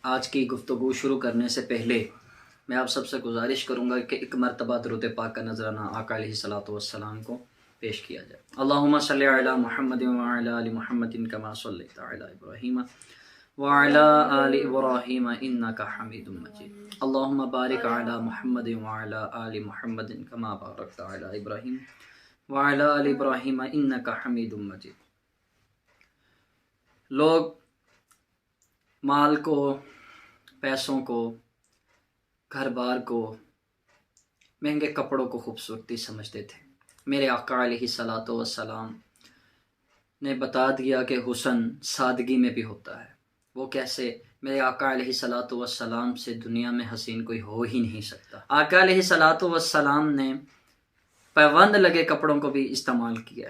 آج کی گفتگو شروع کرنے سے پہلے میں آپ سب سے گزارش کروں گا کہ ایک مرتبہ درود پاک کا نذرانہ آقا علیہ الصلوۃ والسلام کو پیش کیا جائے۔ اللہم صلی علی محمد وعلی آل محمد کما صلیت علی ابراہیم وعلی آل ابراہیم انک حمید مجید۔ اللہم بارک علی محمد وعلی آل محمد کما بارکت علی ابراہیم وعلی آل ابراہیم انک حمید مجید۔ لوگ مال کو، پیسوں کو، گھر بار کو، مہنگے کپڑوں کو خوبصورتی سمجھتے تھے۔ میرے آقا علیہ الصلوۃ والسلام نے بتا دیا کہ حسن سادگی میں بھی ہوتا ہے۔ وہ کیسے؟ میرے آقا علیہ الصلوۃ والسلام سے دنیا میں حسین کوئی ہو ہی نہیں سکتا۔ آقا علیہ الصلوۃ والسلام نے پیوند لگے کپڑوں کو بھی استعمال کیا۔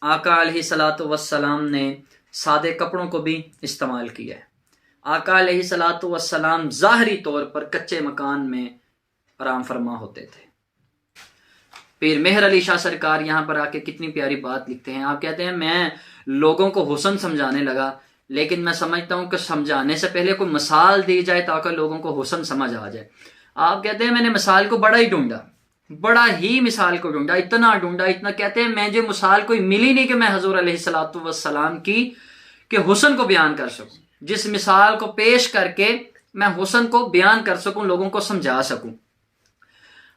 آقا علیہ الصلوۃ والسلام نے سادے کپڑوں کو بھی استعمال کیا ہے۔ آقا علیہ الصلوۃ والسلام ظاہری طور پر کچے مکان میں آرام فرما ہوتے تھے۔ پیر مہر علی شاہ سرکار یہاں پر آ کے کتنی پیاری بات لکھتے ہیں۔ آپ کہتے ہیں میں لوگوں کو حسن سمجھانے لگا، لیکن میں سمجھتا ہوں کہ سمجھانے سے پہلے کوئی مثال دی جائے تاکہ لوگوں کو حسن سمجھ آ جائے۔ آپ کہتے ہیں میں نے مثال کو بڑا ہی ڈھونڈا، بڑا ہی مثال کو ڈھونڈا، اتنا کہتے ہیں میں جو مثال کوئی ملی نہیں کہ میں حضور علیہ الصلوۃ والسلام کی کہ حسن کو بیان کر سکوں، جس مثال کو پیش کر کے میں حسن کو بیان کر سکوں، لوگوں کو سمجھا سکوں۔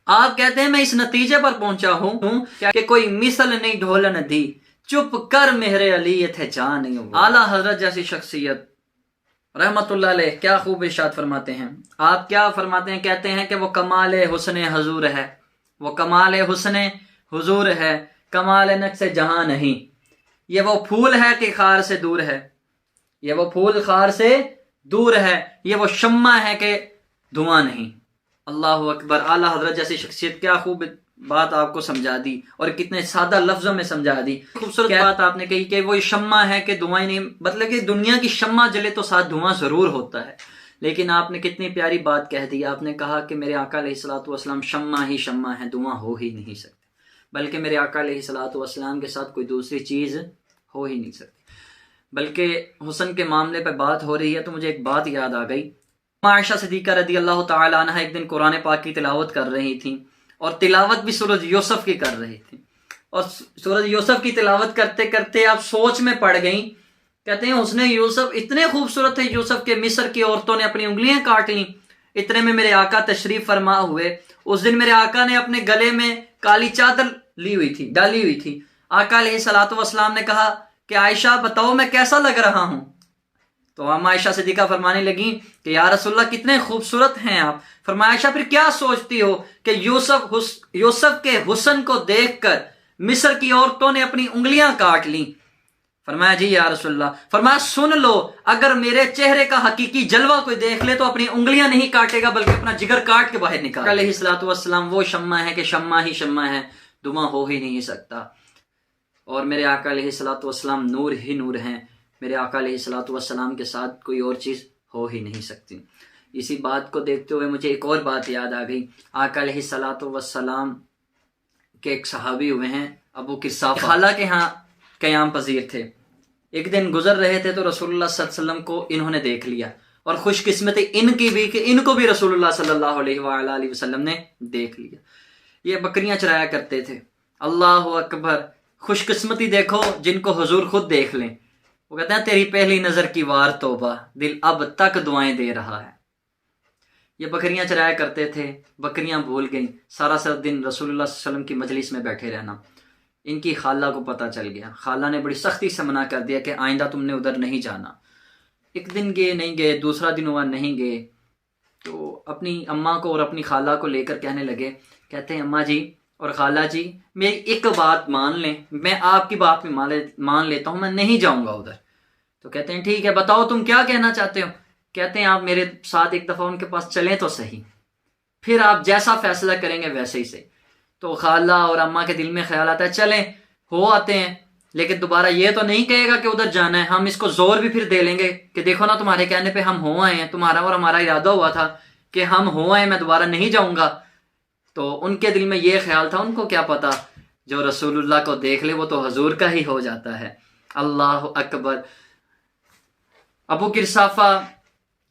آپ کہتے ہیں میں اس نتیجے پر پہنچا ہوں کہ کوئی مثل نہیں ڈھولن دی، چپ کر مہر علی تھے جان نہیں ہوا۔ اعلیٰ حضرت جیسی شخصیت رحمت اللہ علیہ کیا خوب ارشاد فرماتے ہیں۔ آپ کیا فرماتے ہیں؟ کہتے ہیں کہ وہ کمال حسن حضور ہے، وہ کمال حسن حضور ہے، کمال نقص جہاں نہیں۔ یہ وہ پھول ہے کہ خار سے دور ہے، یہ وہ پھول خار سے دور ہے، یہ وہ شمع ہے کہ دھواں نہیں۔ اللہ اکبر! اعلیٰ حضرت جیسی شخصیت کیا خوب بات آپ کو سمجھا دی، اور کتنے سادہ لفظوں میں سمجھا دی۔ خوبصورت بات آپ نے کہی کہ وہ شمع ہے کہ دھواں نہیں، مطلب کہ دنیا کی شمع جلے تو ساتھ دھواں ضرور ہوتا ہے، لیکن آپ نے کتنی پیاری بات کہہ دی۔ آپ نے کہا کہ میرے آقا علیہ الصلوۃ والسلام شمع ہی شمع ہے، دھواں ہو ہی نہیں سکتے، بلکہ میرے آقا علیہ الصلوۃ والسلام کے ساتھ کوئی دوسری چیز ہو ہی نہیں سکتی۔ بلکہ حسن کے معاملے پہ بات ہو رہی ہے تو مجھے ایک بات یاد آ گئی۔ عائشہ صدیقہ رضی اللہ تعالی عنہ ایک دن قرآن پاک کی تلاوت کر رہی تھیں، اور تلاوت بھی سورۃ یوسف کی کر رہی تھیں، اور سورۃ یوسف کی تلاوت کرتے کرتے آپ سوچ میں پڑ گئیں۔ کہتے ہیں حسن یوسف اتنے خوبصورت تھے یوسف کے، مصر کی عورتوں نے اپنی انگلیاں کاٹ لیں۔ اتنے میں میرے آقا تشریف فرما ہوئے۔ اس دن میرے آقا نے اپنے گلے میں کالی چادر ڈالی ہوئی تھی۔ آقا علیہ الصلوۃ والسلام نے کہا کہ عائشہ بتاؤ میں کیسا لگ رہا ہوں؟ تو ہم عائشہ صدیقہ فرمانے لگیں کہ یا رسول اللہ کتنے خوبصورت ہیں آپ۔ فرمایا عائشہ پھر کیا سوچتی ہو کہ یوسف کے حسن کو دیکھ کر مصر کی عورتوں نے اپنی انگلیاں کاٹ لیں؟ فرمایا جی یا رسول اللہ۔ فرمایا سن لو، اگر میرے چہرے کا حقیقی جلوہ کوئی دیکھ لے تو اپنی انگلیاں نہیں کاٹے گا بلکہ اپنا جگر کاٹ کے باہر نکالے۔ علیہ الصلوۃ والسلام وہ شمع ہے کہ شمع ہی شمع ہے، دھواں ہو ہی نہیں سکتا، اور میرے آقا علیہ الصلوۃ والسلام نور ہی نور ہیں۔ میرے آقا علیہ الصلوۃ والسلام کے ساتھ کوئی اور چیز ہو ہی نہیں سکتی۔ اسی بات کو دیکھتے ہوئے مجھے ایک اور بات یاد آ گئی۔ آقا علیہ الصلوۃ والسلام کے ایک صحابی ہوئے ہیں ابو قصافہ، خالہ کے ہاں قیام پذیر تھے۔ ایک دن گزر رہے تھے تو رسول اللہ صلی اللہ علیہ وسلم کو انہوں نے دیکھ لیا، اور خوش قسمتی ان کی بھی کہ ان کو بھی رسول اللہ صلی اللہ علیہ وآلہ وسلم نے دیکھ لیا۔ یہ بکریاں چرایا کرتے تھے۔ اللہ اکبر! خوش قسمتی دیکھو جن کو حضور خود دیکھ لیں۔ وہ کہتے ہیں تیری پہلی نظر کی وار توبہ، دل اب تک دعائیں دے رہا ہے۔ یہ بکریاں چرایا کرتے تھے، بکریاں بھول گئیں۔ سارا دن رسول اللہ صلی اللہ علیہ وسلم کی مجلس میں بیٹھے رہنا۔ ان کی خالہ کو پتہ چل گیا۔ خالہ نے بڑی سختی سے منع کر دیا کہ آئندہ تم نے ادھر نہیں جانا۔ ایک دن گئے نہیں گئے، دوسرا دن ہوا نہیں گئے، تو اپنی اماں کو اور اپنی خالہ کو لے کر کہنے لگے، کہتے ہیں اماں جی اور خالہ جی میری ایک بات مان لیں، میں آپ کی بات میں مان لیتا ہوں، میں نہیں جاؤں گا ادھر۔ تو کہتے ہیں ٹھیک ہے بتاؤ تم کیا کہنا چاہتے ہو؟ کہتے ہیں آپ میرے ساتھ ایک دفعہ ان کے پاس چلیں تو صحیح، پھر آپ جیسا فیصلہ کریں گے ویسے ہی سے۔ تو خالہ اور اماں کے دل میں خیال آتا ہے چلیں ہو آتے ہیں، لیکن دوبارہ یہ تو نہیں کہے گا کہ ادھر جانا ہے۔ ہم اس کو زور بھی پھر دے لیں گے کہ دیکھو نا تمہارے کہنے پہ ہم ہو آئے ہیں، تمہارا اور ہمارا ارادہ ہوا تھا کہ ہم ہو آئے، میں دوبارہ نہیں جاؤں گا۔ تو ان کے دل میں یہ خیال تھا، ان کو کیا پتا جو رسول اللہ کو دیکھ لے وہ تو حضور کا ہی ہو جاتا ہے۔ اللہ اکبر! ابو قصافہ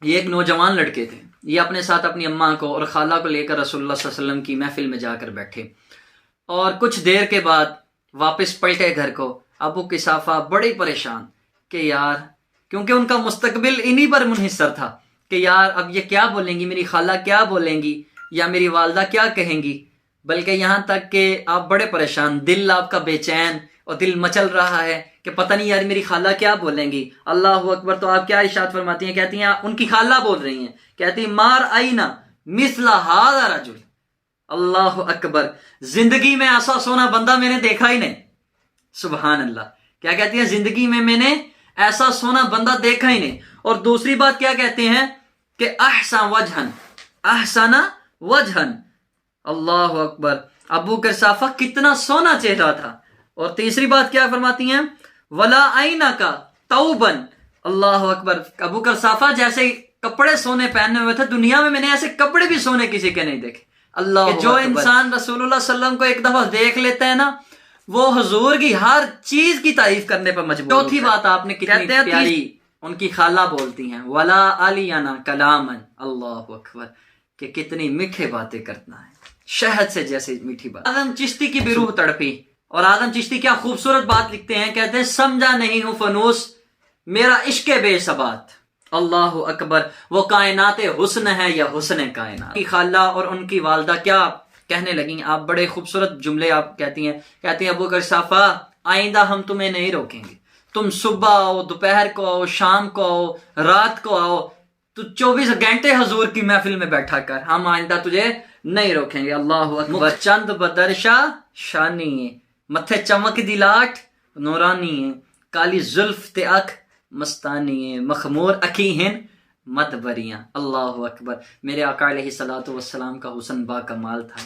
یہ ایک نوجوان لڑکے تھے، یہ اپنے ساتھ اپنی اماں کو اور خالہ کو لے کر رسول اللہ صلی اللہ علیہ وسلم کی محفل میں جا کر بیٹھے، اور کچھ دیر کے بعد واپس پلٹے گھر کو۔ ابو قحافہ بڑے پریشان کہ یار، کیونکہ ان کا مستقبل انہی پر منحصر تھا کہ یار اب یہ کیا بولیں گی، میری خالہ کیا بولیں گی یا میری والدہ کیا کہیں گی، بلکہ یہاں تک کہ آپ بڑے پریشان، دل آپ کا بے چین اور دل مچل رہا ہے کہ پتہ نہیں یار میری خالہ کیا بولیں گی۔ اللہ اکبر! تو آپ کیا ارشاد فرماتی ہیں؟ کہتی ہیں ان کی خالہ بول رہی ہیں، کہتی مار آئینہ مثل ھذا رجل، اللہ اکبر، زندگی میں ایسا سونا بندہ میں نے دیکھا ہی نہیں۔ سبحان اللہ! کیا کہتی ہیں؟ زندگی میں نے ایسا سونا بندہ دیکھا ہی نہیں۔ اور دوسری بات کیا کہتے ہیں کہ احسن وجہن، احسن وجہن، اللہ اکبر! ابو قحافہ کتنا سونا چہرہ تھا۔ اور تیسری بات کیا فرماتی ہیں؟ ولا عینہ کا توبن، اللہ اکبر! ابو قحافہ جیسے کپڑے سونے پہنے ہوئے تھے، دنیا میں نے ایسے کپڑے بھی سونے کسی کے نہیں دیکھے۔ اللہ کہ جو انسان رسول اللہ صلی اللہ علیہ وسلم کو ایک دفعہ دیکھ لیتا ہے نا، وہ حضور کی ہر چیز کی تعریف کرنے پر مجبور۔ چوتھی بات آپ نے کتنی پیاری ان کی خالہ بولتی ہیں، ولا علینا کلامن، اللہ اکبر! کہ کتنی میٹھے باتیں کرنا ہے، شہد سے جیسے میٹھی بات۔ اعظم چشتی کی بھی روح تڑپی، اور اعظم چشتی کیا خوبصورت بات لکھتے ہیں، کہتے ہیں سمجھا نہیں ہوں فنوس میرا عشق بے ثبات، اللہ اکبر! وہ کائنات حسن ہے یا حسن کائنات؟ کی خالہ اور ان کی والدہ کیا کہنے لگیں؟ آپ بڑے خوبصورت جملے آپ کہتی ہیں ابو قحافہ آئندہ ہم تمہیں نہیں روکیں گے، تم صبح آؤ، دوپہر کو آؤ، شام کو آؤ، رات کو آؤ، تو 24 گھنٹے حضور کی محفل میں بیٹھا کر، ہم آئندہ تجھے نہیں روکیں گے۔ اللہ اکبر! چند بدرشا شانی ہے، متھے چمک دی لاٹ نورانی ہے، کالی زلف تے اکھ مستانی ہے، مخمور اکھی ہن مت بریاں، اللہ اکبر! میرے آقا علیہ الصلوۃ والسلام کا حسن با کمال تھا۔